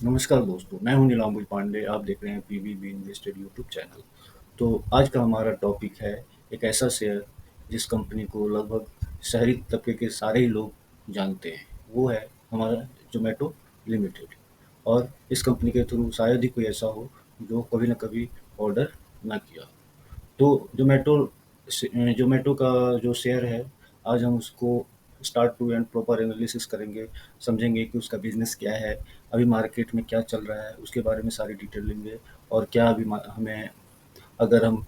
नमस्कार दोस्तों, मैं हूं नीलांबुज पांडे। आप देख रहे हैं पीवीबी इन्वेस्टेड यूट्यूब चैनल। तो आज का हमारा टॉपिक है एक ऐसा शेयर जिस कंपनी को लगभग शहरी तबके के सारे ही लोग जानते हैं। वो है हमारा ज़ोमैटो लिमिटेड। और इस कंपनी के थ्रू शायद ही कोई ऐसा हो जो कभी ना कभी ऑर्डर ना किया हो। तो ज़ोमैटो का जो शेयर है, आज हम उसको start to end proper analysis करेंगे, समझेंगे कि उसका बिज़नेस क्या है, अभी मार्केट में क्या चल रहा है, उसके बारे में सारी डिटेल लेंगे। और क्या अभी हमें, अगर हम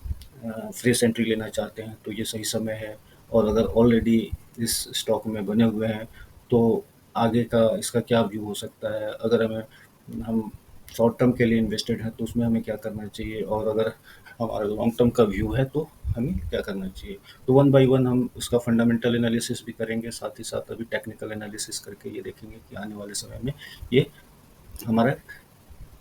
फ्रेश एंट्री लेना चाहते हैं तो ये सही समय है। और अगर ऑलरेडी इस स्टॉक में बने हुए हैं तो आगे का इसका क्या व्यू हो सकता है। अगर हम शॉर्ट टर्म के लिए इन्वेस्टेड हैं तो उसमें हमें क्या करना चाहिए, और अगर हमारा लॉन्ग टर्म का व्यू है तो हमें क्या करना चाहिए। तो वन बाय वन हम उसका फंडामेंटल एनालिसिस भी करेंगे, साथ ही साथ अभी टेक्निकल एनालिसिस करके ये देखेंगे कि आने वाले समय में ये हमारा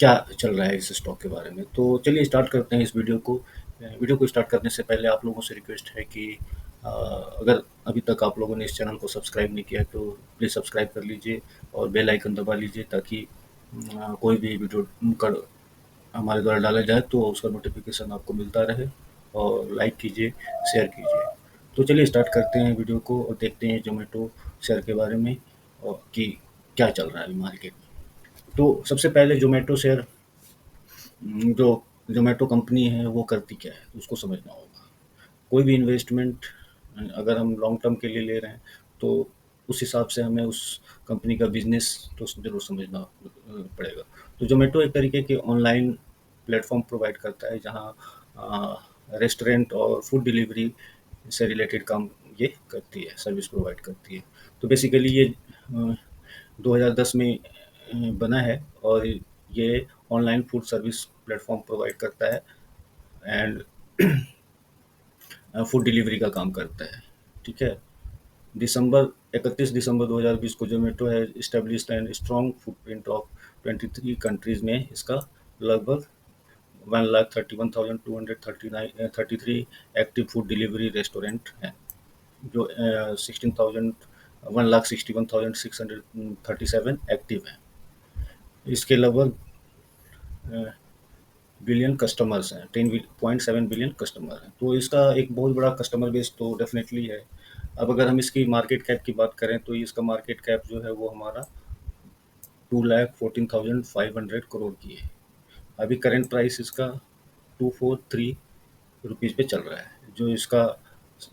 क्या चल रहा है इस स्टॉक के बारे में। तो चलिए स्टार्ट करते हैं इस वीडियो को। वीडियो को स्टार्ट करने से पहले आप लोगों से रिक्वेस्ट है कि अगर अभी तक आप लोगों ने इस चैनल को सब्सक्राइब नहीं किया है तो प्लीज़ सब्सक्राइब कर लीजिए और बेल आइकन दबा लीजिए, ताकि कोई भी वीडियो कर हमारे द्वारा डाला जाए तो उसका नोटिफिकेशन आपको मिलता रहे। और लाइक कीजिए, शेयर कीजिए। तो चलिए स्टार्ट करते हैं वीडियो को और देखते हैं ज़ोमैटो शेयर के बारे में और कि क्या चल रहा है अभी मार्केट में। तो सबसे पहले ज़ोमैटो शेयर, जो ज़ोमैटो कंपनी है वो करती क्या है उसको समझना होगा। कोई भी इन्वेस्टमेंट अगर हम लॉन्ग टर्म के लिए ले रहे हैं तो उस हिसाब से हमें उस कंपनी का बिजनेस तो ज़रूर समझना पड़ेगा। तो ज़ोमैटो एक तरीके की ऑनलाइन प्लेटफॉर्म प्रोवाइड करता है जहाँ रेस्टोरेंट और फूड डिलीवरी से रिलेटेड काम ये करती है, सर्विस प्रोवाइड करती है। तो बेसिकली ये 2010 में बना है और ये online food service platform provide करता है एंड फूड डिलीवरी का काम करता है। ठीक है। दिसंबर 31 दिसंबर 2020 को ज़ोमैटो है established and strong footprint of 23 countries में इसका लगभग 1,31,233 एक्टिव फूड डिलीवरी रेस्टोरेंट हैं, जो 1,61,637 एक्टिव हैं। इसके लगभग बिलियन कस्टमर्स हैं, 10.7 बिलियन कस्टमर हैं। तो इसका एक बहुत बड़ा कस्टमर बेस तो डेफिनेटली है। अब अगर हम इसकी मार्केट कैप की बात करें तो इसका मार्केट कैप जो है वो हमारा 2,14,500 करोड़ की है। अभी करंट प्राइस इसका 243 रुपीज़ पे चल रहा है। जो इसका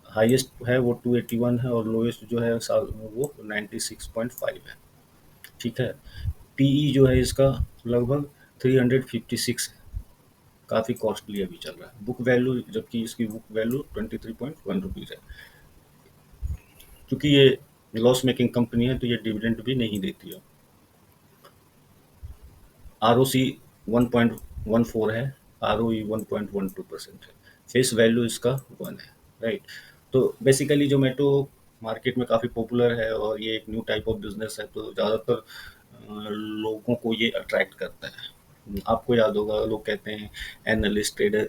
हाईएस्ट है वो 281 है और लोएस्ट जो है वो 96.5 है। ठीक है। पीई जो है इसका लगभग 356 है, काफ़ी कॉस्टली अभी चल रहा है। बुक वैल्यू, जबकि इसकी बुक वैल्यू 23.1 रुपीज़ है। क्योंकि ये लॉस मेकिंग कंपनी है तो ये डिविडेंड भी नहीं देती है। आर ओ सी 1.14 है, आर ओ ई 1.12% है, फेस वैल्यू इसका 1 है। राइट। तो बेसिकली जोमेटो मार्केट में काफ़ी पॉपुलर है और ये एक न्यू टाइप ऑफ बिजनेस है, तो ज़्यादातर लोगों को ये अट्रैक्ट करता है। आपको याद होगा, लोग कहते हैं एनालिस्ट ट्रेडर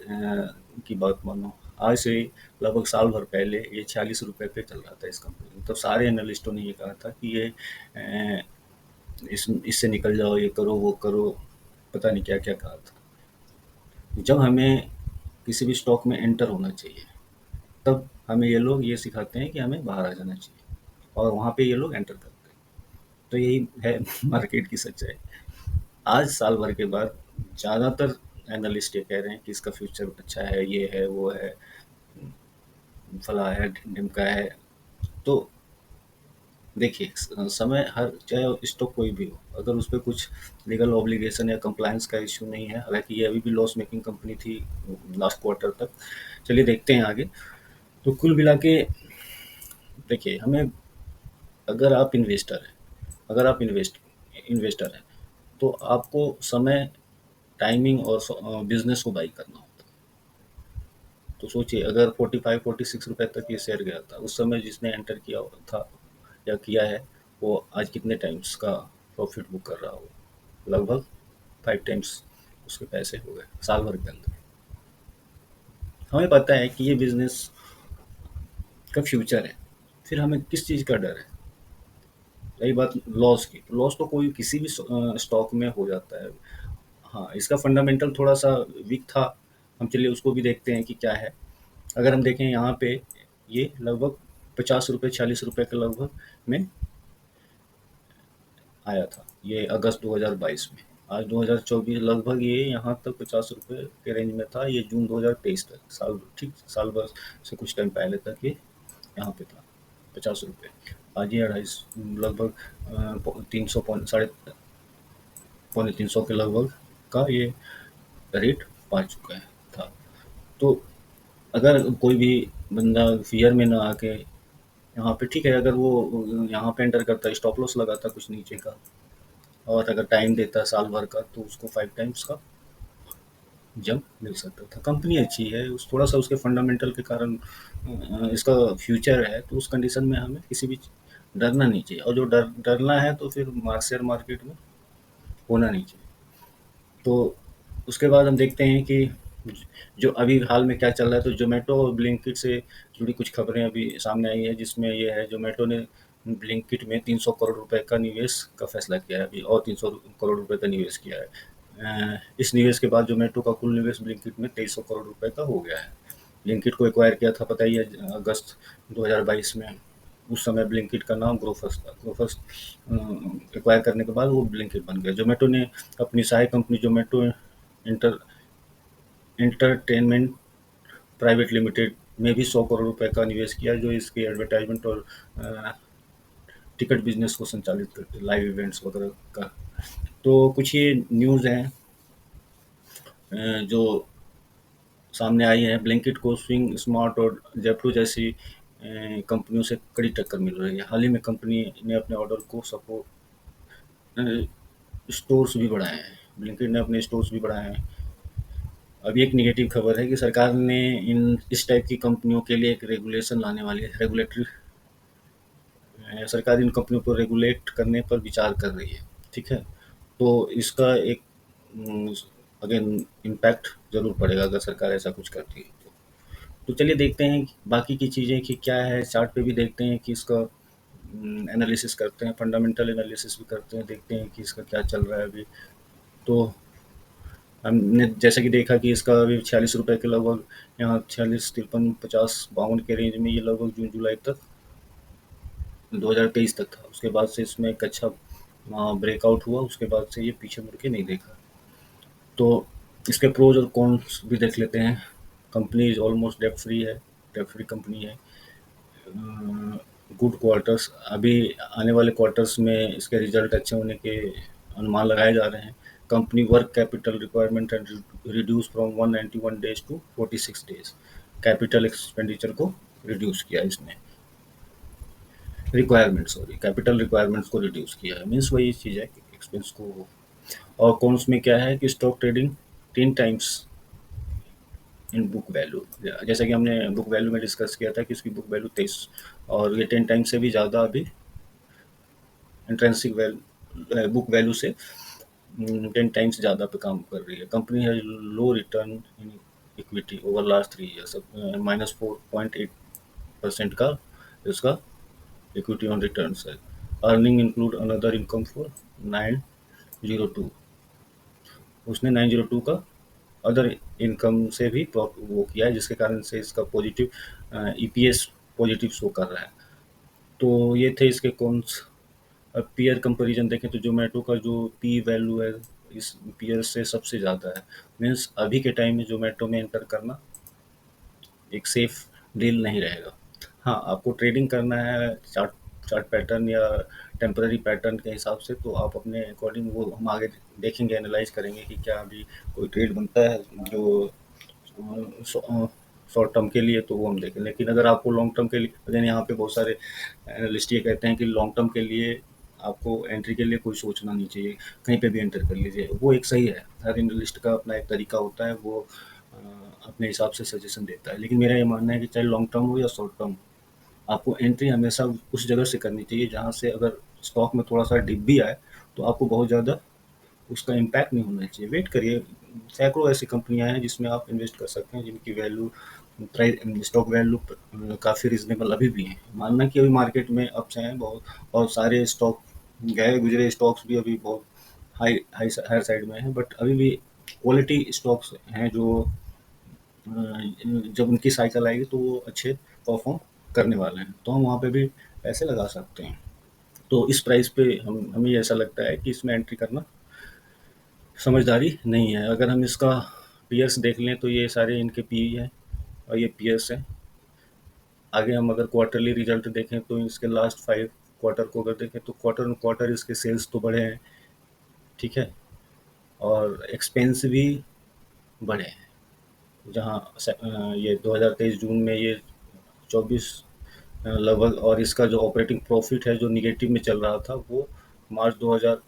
की बात मानो, आज से लगभग साल भर पहले ये 46 रुपये पे चल रहा था इस कंपनी में। तो सारे एनालिस्टों ने ये कहा था कि ये इससे निकल जाओ, ये करो वो करो, पता नहीं क्या क्या कहा था। जब हमें किसी भी स्टॉक में एंटर होना चाहिए तब हमें ये लोग ये सिखाते हैं कि हमें बाहर आ जाना चाहिए, और वहाँ पे ये लोग एंटर करते हैं। तो यही है मार्केट की सच्चाई। आज साल भर के बाद ज़्यादातर एनालिस्ट ये कह रहे हैं कि इसका फ्यूचर अच्छा है, ये है वो है, फला है ढिमका है। तो देखिए, समय हर, चाहे स्टॉक कोई भी हो, अगर उस पे कुछ लीगल ऑब्लिगेशन या कंप्लायंस का इश्यू नहीं है, हालांकि ये अभी भी लॉस मेकिंग कंपनी थी लास्ट क्वार्टर तक। चलिए देखते हैं आगे। तो कुल मिला के देखिए, हमें, अगर आप इन्वेस्टर हैं, अगर आप इन्वेस्टर हैं तो आपको समय, टाइमिंग और बिजनेस को बाई करना होता है। तो सोचिए, अगर 45-46 रुपए तक ये शेयर गया था, उस समय जिसने एंटर किया था या किया है, वो आज कितने टाइम्स का प्रॉफिट बुक कर रहा हो। लगभग 5 टाइम्स उसके पैसे हो गए साल भर के अंदर। हमें पता है कि ये बिजनेस का फ्यूचर है, फिर हमें किस चीज़ का डर है। रही बात लॉस की, तो लॉस तो कोई किसी भी स्टॉक में हो जाता है। हाँ, इसका फंडामेंटल थोड़ा-सा वीक था। हम चलिए उसको भी देखते हैं कि क्या है। अगर हम देखें यहाँ पे, ये लगभग ₹50 ₹40 के लगभग में आया था, ये अगस्त 2022 में। आज 2024 लगभग ये यहाँ तक ₹50 के रेंज में था, ये जून 2023 तक, साल ठीक साल भर से कुछ टाइम पहले तक ये यहाँ पे था, ₹50। आज ये 250 लगभग 300 साढ़े पौने 300 के लगभग का ये रेट पा चुका है था। तो अगर कोई भी बंदा फ़ियर में ना आके यहाँ पे, ठीक है, अगर वो यहाँ पे एंटर करता है, स्टॉप लॉस लगाता कुछ नीचे का, और अगर टाइम देता साल भर का, तो उसको 5 टाइम्स का जंप मिल सकता था। कंपनी अच्छी है, उस थोड़ा-सा उसके फंडामेंटल के कारण इसका फ्यूचर है, तो उस कंडीशन में हमें किसी भी डरना नहीं चाहिए, और जो डरना है तो फिर शेयर मार्केट में होना नहीं चाहिए। तो उसके बाद हम देखते हैं कि जो अभी हाल में क्या चल रहा है, तो ज़ोमैटो और ब्लिंकिट से जुड़ी कुछ खबरें अभी सामने आई है, जिसमें ये है, ज़ोमैटो ने ब्लिंकिट में 300 करोड़ रुपए का निवेश का फैसला किया है अभी, और 300 करोड़ रुपए का निवेश किया है। इस निवेश के बाद ज़ोमैटो का कुल निवेश ब्लिंकिट में 2300 करोड़ रुपए का हो गया है। ब्लिंकिट को एक्वायर किया था, पता ही है, अगस्त 2022 में। उस समय ब्लिंकिट का नाम ग्रोफर्स था। ग्रोफर्स एक्वायर करने के बाद वो ब्लिंकिट बन गया। ज़ोमैटो ने अपनी सहायक company Zomato inter entertainment private limited में भी 100 करोड़ रुपए का निवेश किया, जो इसके एडवर्टाइजमेंट और टिकट बिजनेस को संचालित करते हैं, लाइव इवेंट्स वगैरह का। तो कुछ ये न्यूज़ हैं जो सामने आई है। ब्लिंकिट को स्विंग स्मार्ट और जेप्टो जैसी कंपनियों से कड़ी टक्कर मिल रही है। हाल ही में कंपनी ने अपने ऑर्डर को सपोर्ट स्टोर्स भी बढ़ाए हैं। ब्लिंकिट ने अपने स्टोर्स भी बढ़ाए हैं। अभी एक नेगेटिव खबर है कि सरकार ने इन इस टाइप की कंपनियों के लिए एक रेगुलेशन लाने वाली है। रेगुलेटरी सरकार इन कंपनियों को रेगुलेट करने पर विचार कर रही है। ठीक है, तो इसका एक अगेन इम्पैक्ट ज़रूर पड़ेगा अगर सरकार ऐसा कुछ करती है तो। तो चलिए देखते हैं बाकी की चीज़ें कि क्या है, चार्ट पे भी देखते हैं कि इसका एनालिसिस करते हैं, फंडामेंटल एनालिसिस भी करते हैं, देखते हैं कि इसका क्या चल रहा है अभी। तो हमने जैसा कि देखा कि इसका अभी ₹46 के लगभग, यहाँ 46, 53, 50, 52 के रेंज में ये लगभग जून जुलाई तक 2023 तक था। उसके बाद से इसमें एक अच्छा ब्रेकआउट हुआ, उसके बाद से ये पीछे मुड़ के नहीं देखा। तो इसके प्रोज और कॉन्स भी देख लेते हैं। Company is almost debt free है, डेट फ्री कंपनी है। गुड क्वार्टर्स, अभी आने वाले क्वार्टर्स में इसके रिजल्ट अच्छे होने के अनुमान लगाए जा रहे हैं। Company work capital requirement and reduce from 191 days to 46 days. Capital expenditure को रिड्यूस किया इसने, रिक्वायरमेंट सॉरी, कैपिटल रिक्वायरमेंट्स को रिड्यूस किया है, मीन्स वही चीज़ है कि एक्सपेंस को। और कॉन्स में क्या है कि stock trading 10 times in book value, जैसा कि हमने बुक वैल्यू में डिस्कस किया था कि इसकी बुक वैल्यू 23, और ये 10 टाइम से भी ज़्यादा अभी इंट्रेंसिक वैल्यू, बुक वैल्यू से 10 टाइम्स ज़्यादा पे काम कर रही है। कंपनी है low return in equity over last 3 years, -4.8% का इसका इक्विटी ऑन रिटर्न्स है। Earning include another income for 902, उसने 902 का अदर इनकम से भी वो किया है, जिसके कारण से इसका पॉजिटिव ईपीएस पॉजिटिव शो कर रहा है। तो ये थे इसके कॉन्स। अब पीयर कंपैरिजन देखें तो ज़ोमैटो का जो पी वैल्यू है इस पीयर से सबसे ज़्यादा है। मीन्स अभी के टाइम में ज़ोमैटो में एंटर करना एक सेफ डील नहीं रहेगा। हाँ, आपको ट्रेडिंग करना है चार्ट चार्ट पैटर्न या टेम्पररी पैटर्न के हिसाब से, तो आप अपने अकॉर्डिंग, वो हम आगे देखेंगे, एनालाइज करेंगे कि क्या अभी कोई ट्रेड बनता है जो शॉर्ट टर्म के लिए, तो वो हम देखें। लेकिन अगर आपको लॉन्ग टर्म के लिए, अगेन यहाँ पे बहुत सारे एनालिस्ट ये कहते हैं कि लॉन्ग टर्म के लिए आपको एंट्री के लिए कोई सोचना नहीं चाहिए, कहीं पे भी एंटर कर लीजिए। वो एक सही है, हर एनालिस्ट का अपना एक तरीका होता है, वो अपने हिसाब से सजेशन देता है। लेकिन मेरा ये मानना है कि चाहे लॉन्ग टर्म हो या शॉर्ट टर्म, आपको एंट्री हमेशा उस जगह से करनी चाहिए जहाँ से अगर स्टॉक में थोड़ा सा डिप भी आए तो आपको बहुत ज़्यादा उसका इम्पैक्ट नहीं होना चाहिए। वेट करिए, सैकड़ों ऐसी कंपनियां हैं जिसमें आप इन्वेस्ट कर सकते हैं, जिनकी वैल्यू प्राइस स्टॉक वैल्यू काफ़ी रिजनेबल अभी भी है। मानना कि अभी मार्केट में अप्स हैं बहुत, और सारे स्टॉक गए गुजरे स्टॉक्स भी अभी बहुत हाई हाई हायर साइड में हैं, बट अभी भी क्वालिटी स्टॉक्स हैं जो जब उनकी साइकिल आएगी तो वो अच्छे परफॉर्म करने वाले हैं, तो हम वहाँ पे भी पैसे लगा सकते हैं। तो इस प्राइस पे हम हमें ऐसा लगता है कि इसमें एंट्री करना समझदारी नहीं है। अगर हम इसका पीयर्स देख लें तो ये सारे इनके पी हैं और ये पीयर्स हैं। आगे हम अगर क्वार्टरली रिजल्ट देखें तो इसके लास्ट 5 क्वार्टर को अगर देखें तो क्वार्टर ऑन क्वार्टर इसके सेल्स तो बढ़े हैं, ठीक है? और एक्सपेंस भी बढ़े हैं। जहाँ ये 2023 जून में ये 24 लगभग, और इसका जो ऑपरेटिंग प्रॉफिट है जो निगेटिव में चल रहा था वो मार्च 2000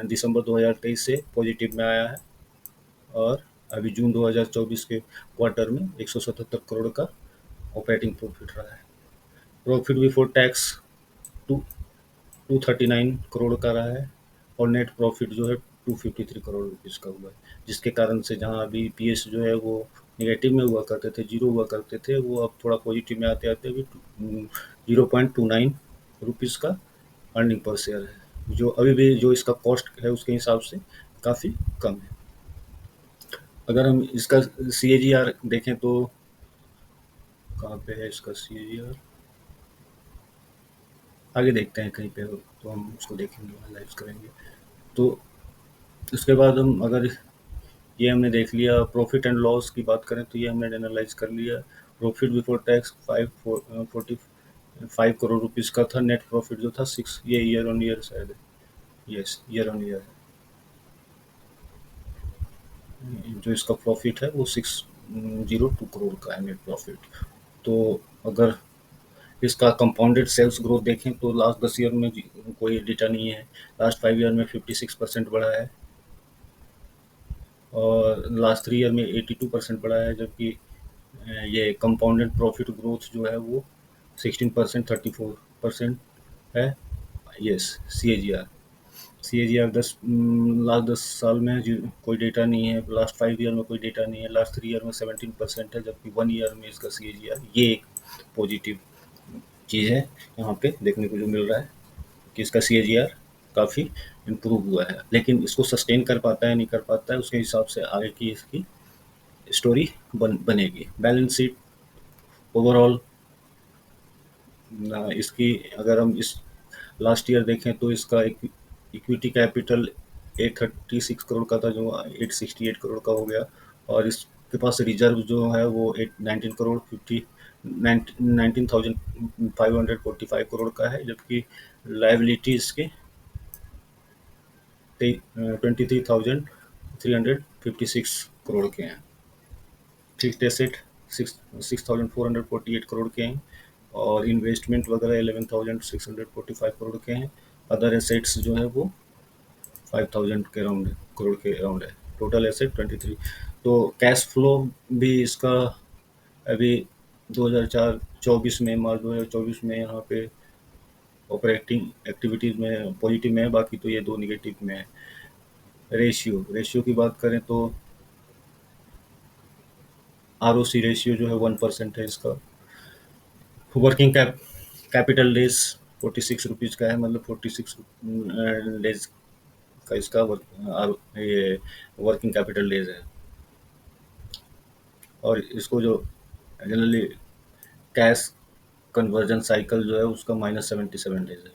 दिसंबर 2023 से पॉजिटिव में आया है, और अभी जून 2024 के क्वार्टर में 177 करोड़ का ऑपरेटिंग प्रॉफिट रहा है। Profit before tax to 239 crore का रहा है, और नेट प्रॉफिट जो है 253 करोड़ रुपीज़ का हुआ है, जिसके कारण से जहाँ अभी पीएस जो है वो नेगेटिव में हुआ करते थे, जीरो हुआ करते थे, वो अब थोड़ा पॉजिटिव में आते आते अभी 0.29 रुपीज़ का अर्निंग पर शेयर है, जो अभी भी जो इसका कॉस्ट है उसके हिसाब से काफ़ी कम है। अगर हम इसका सी ए जी आर देखें तो कहाँ पे है इसका सी ए जी आर, आगे देखते हैं कहीं पे हो तो हम उसको देखेंगे, एनालाइज करेंगे। तो उसके बाद हम अगर ये हमने देख लिया, प्रॉफिट एंड लॉस की बात करें तो ये हमने एनालाइज कर लिया। Profit before tax 45 crore rupees का था, नेट प्रॉफिट जो था 6, ये ईयर ऑन ईयर शायद है, यस ईयर ऑन ईयर है। जो इसका प्रॉफिट है वो 602 करोड़ का है नेट प्रॉफिट। तो अगर इसका कंपाउंडेड सेल्स ग्रोथ देखें तो लास्ट 10 ईयर में कोई डेटा नहीं है, लास्ट 5 ईयर में 56% बढ़ा है, और लास्ट 3 ईयर में 82% बढ़ा है, जबकि ये कंपाउंडेड प्रॉफिट ग्रोथ जो है वो 16%, 34% है। Yes, C A G R, C A G R last 10 साल में कोई डेटा नहीं है, लास्ट 5 ईयर में कोई डेटा नहीं है, लास्ट 3 ईयर में 17% है, जबकि 1 ईयर में इसका सी ए जी आर, ये एक पॉजिटिव चीज़ है यहाँ पे देखने को जो मिल रहा है कि इसका सी ए जी आर काफ़ी इम्प्रूव हुआ है। लेकिन इसको सस्टेन कर पाता है नहीं कर पाता है, उसके हिसाब से आगे की इसकी स्टोरी बनेगी। बैलेंस शीट ओवरऑल इसकी अगर हम इस लास्ट ईयर देखें तो इसका इक्विटी कैपिटल 836 करोड़ का था, जो 868 करोड़ का हो गया, और इसके पास रिजर्व जो है वो 19 करोड़ का है, जबकि लाइबिलिटी इसके 23,356 करोड़ के हैं। फिक्स्ड एसेट 6,448 करोड़ के हैं, और इन्वेस्टमेंट वगैरह 11,645 करोड़ के हैं। अदर एसेट्स जो है वो 5,000 के राउंड करोड़ के राउंड है। Total asset 23। तो कैश फ्लो भी इसका अभी 2024 में, मार्च 2024 में यहाँ पे ऑपरेटिंग एक्टिविटीज़ में पॉजिटिव में है, बाकी तो ये दो निगेटिव में है। रेशियो की बात करें तो आर ओ सी रेशियो जो है 1% है इसका। वर्किंग कैपिटल डेज 46 रुपीज़ का है, मतलब 46 डेज का इसका ये वर्किंग कैपिटल डेज है। और इसको जो जनरली कैश कन्वर्जन साइकिल जो है उसका -77 डेज है,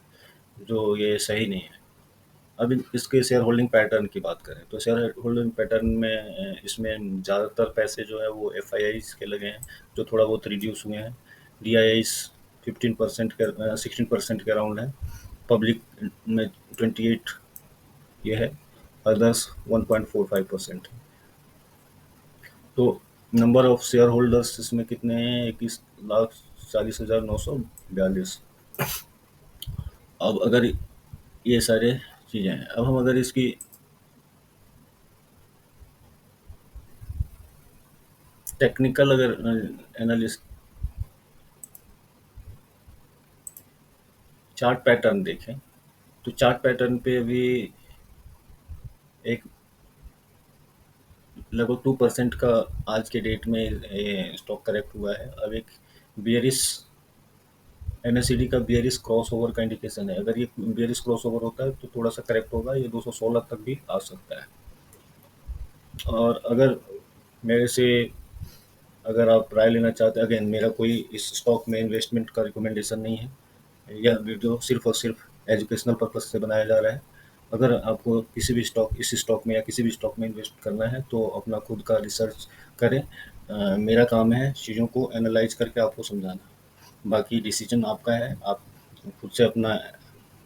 जो ये सही नहीं है। अब इसके शेयर होल्डिंग पैटर्न की बात करें तो शेयर होल्डिंग पैटर्न में इसमें ज़्यादातर पैसे जो है वो एफ आई आईज के लगे हैं, जो थोड़ा बहुत रिड्यूस हुए हैं। डी आई आईज 15% के 16% के अराउंड है, पब्लिक में 28 ये है, अदर्स 1.45%। तो नंबर ऑफ शेयर होल्डर्स इसमें कितने हैं? 21,40,942। अब अगर ये सारे चीज़ें हैं, अब हम अगर इसकी टेक्निकल अगर एनालिस्ट चार्ट पैटर्न देखें तो चार्ट पैटर्न पे अभी एक लगभग 2% का आज के डेट में स्टॉक करेक्ट हुआ है। अब एक बियरिश एनएसईडी का बियरिश क्रॉस ओवर का इंडिकेशन है। अगर ये बियरिश क्रॉस ओवर होता है तो थोड़ा सा करेक्ट होगा, ये 216 तक भी आ सकता है। और अगर मेरे से अगर आप राय लेना चाहते हैं, अगेन मेरा कोई इस स्टॉक में इन्वेस्टमेंट का रिकमेंडेशन नहीं है। यह वीडियो सिर्फ और सिर्फ एजुकेशनल पर्पज से बनाया जा रहा है। अगर आपको किसी भी स्टॉक इस स्टॉक में या किसी भी स्टॉक में इन्वेस्ट करना है तो अपना खुद का रिसर्च करें। मेरा काम है चीज़ों को एनालाइज करके आपको समझाना, बाकी डिसीजन आपका है। आप खुद से अपना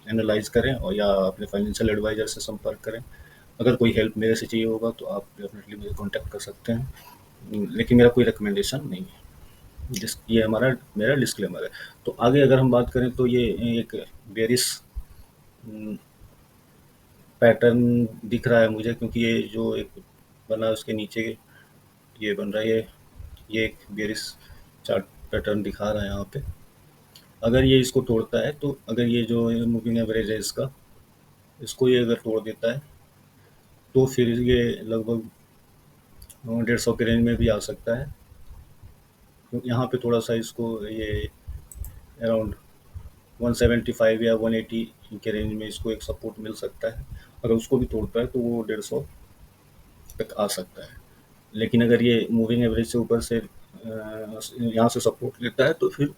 एनालाइज करें और या अपने फाइनेंशियल एडवाइज़र से संपर्क करें। अगर कोई हेल्प मेरे से चाहिए होगा तो आप डेफिनेटली मुझे कॉन्टैक्ट कर सकते हैं, लेकिन मेरा कोई रिकमेंडेशन नहीं है। ये हमारा मेरा डिस्क्लेमर है। तो आगे अगर हम बात करें तो ये एक बेरिश पैटर्न दिख रहा है मुझे, क्योंकि ये जो एक बना है उसके नीचे ये बन रहा है, ये एक बेरिश चार्ट पैटर्न दिखा रहा है यहाँ पे। अगर ये इसको तोड़ता है तो अगर ये जो मूविंग एवरेज है इसका, इसको ये अगर तोड़ देता है तो फिर ये लगभग 150 के रेंज में भी आ सकता है। तो यहाँ पे थोड़ा सा इसको ये अराउंड 175 या 180 के रेंज में इसको एक सपोर्ट मिल सकता है। अगर उसको भी तोड़ता है तो वो 150 तक आ सकता है। लेकिन अगर ये मूविंग एवरेज से ऊपर से यहाँ से सपोर्ट लेता है तो फिर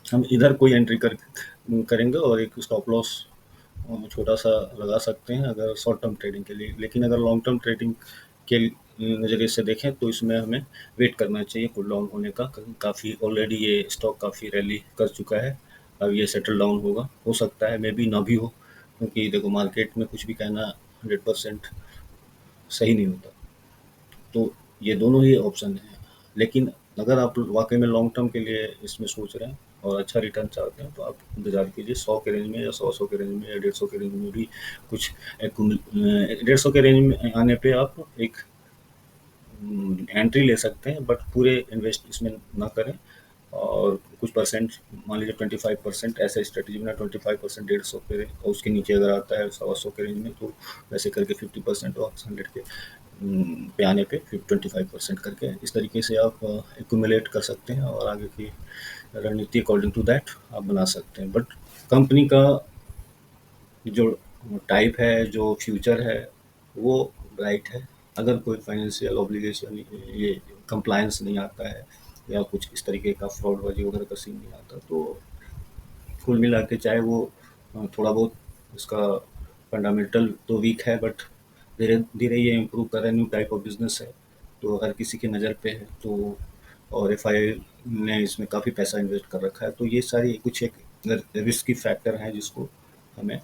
हम इधर कोई एंट्री करेंगे और एक स्टॉप लॉस छोटा सा लगा सकते हैं अगर शॉर्ट टर्म ट्रेडिंग के लिए। लेकिन अगर लॉन्ग टर्म ट्रेडिंग के नज़रिए से देखें तो इसमें हमें वेट करना चाहिए कूल डाउन होने का। काफ़ी ऑलरेडी ये स्टॉक काफ़ी रैली कर चुका है, अब ये सेटल डाउन होगा। हो सकता है मे बी ना भी हो, क्योंकि देखो मार्केट में कुछ भी कहना 100% सही नहीं होता। तो ये दोनों ही ऑप्शन हैं। लेकिन अगर आप वाकई में लॉन्ग टर्म के लिए इसमें सोच रहे हैं और अच्छा रिटर्न चाहते हैं तो आप इंतज़ार कीजिए 100 के रेंज में या 100 के रेंज में या 150 के रेंज में भी कुछ 150 के रेंज में आने पे आप एक एंट्री ले सकते हैं, बट पूरे इन्वेस्ट इसमें ना करें। और कुछ परसेंट, मान लीजिए 25% ऐसे स्ट्रेटेजी में 25%, 150 पे और उसके नीचे अगर आता है 100 के रेंज में तो वैसे करके 50% और 100 के पे आने पे फिर 25% करके इस तरीके से आप एक्यूमुलेट कर सकते हैं और आगे की रणनीति अकॉर्डिंग टू दैट आप बना सकते हैं। बट कंपनी का जो टाइप है, जो फ्यूचर है, वो ब्राइट है। अगर कोई फाइनेंशियल ऑब्लिगेशन ये कंप्लायंस नहीं आता है या कुछ इस तरीके का फ्रॉडबाजी वगैरह का सीन नहीं आता तो कुल मिला के चाहे वो थोड़ा बहुत इसका फंडामेंटल तो वीक है, बट धीरे धीरे ये इम्प्रूव कर रहा है। न्यू टाइप ऑफ बिजनेस है तो हर किसी की नज़र पे है। तो और एफआई ने इसमें काफ़ी पैसा इन्वेस्ट कर रखा है। तो ये सारी कुछ एक रिस्की फैक्टर हैं जिसको हमें,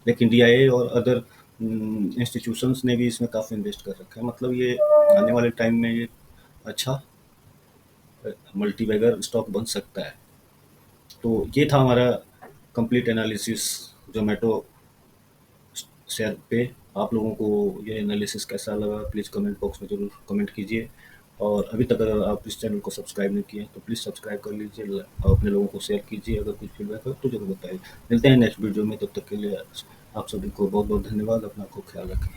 लेकिन डीआईए और अदर इंस्टीट्यूशंस ने भी इसमें काफ़ी इन्वेस्ट कर रखा है। मतलब ये आने वाले टाइम में ये अच्छा मल्टीबैगर स्टॉक बन सकता है। तो ये था हमारा कंप्लीट एनालिसिस जोमेटो शेयर पे। आप लोगों को ये एनालिसिस कैसा लगा प्लीज़ कमेंट बॉक्स में ज़रूर कमेंट कीजिए। और अभी तक अगर आप इस चैनल को सब्सक्राइब नहीं किए तो प्लीज़ सब्सक्राइब कर लीजिए और अपने लोगों को शेयर कीजिए। अगर कुछ फीडबैक हो तो ज़रूर बताइए। मिलते हैं नेक्स्ट वीडियो में, तब तक के लिए आप सभी को बहुत बहुत धन्यवाद। अपना खूब ख्याल रखें।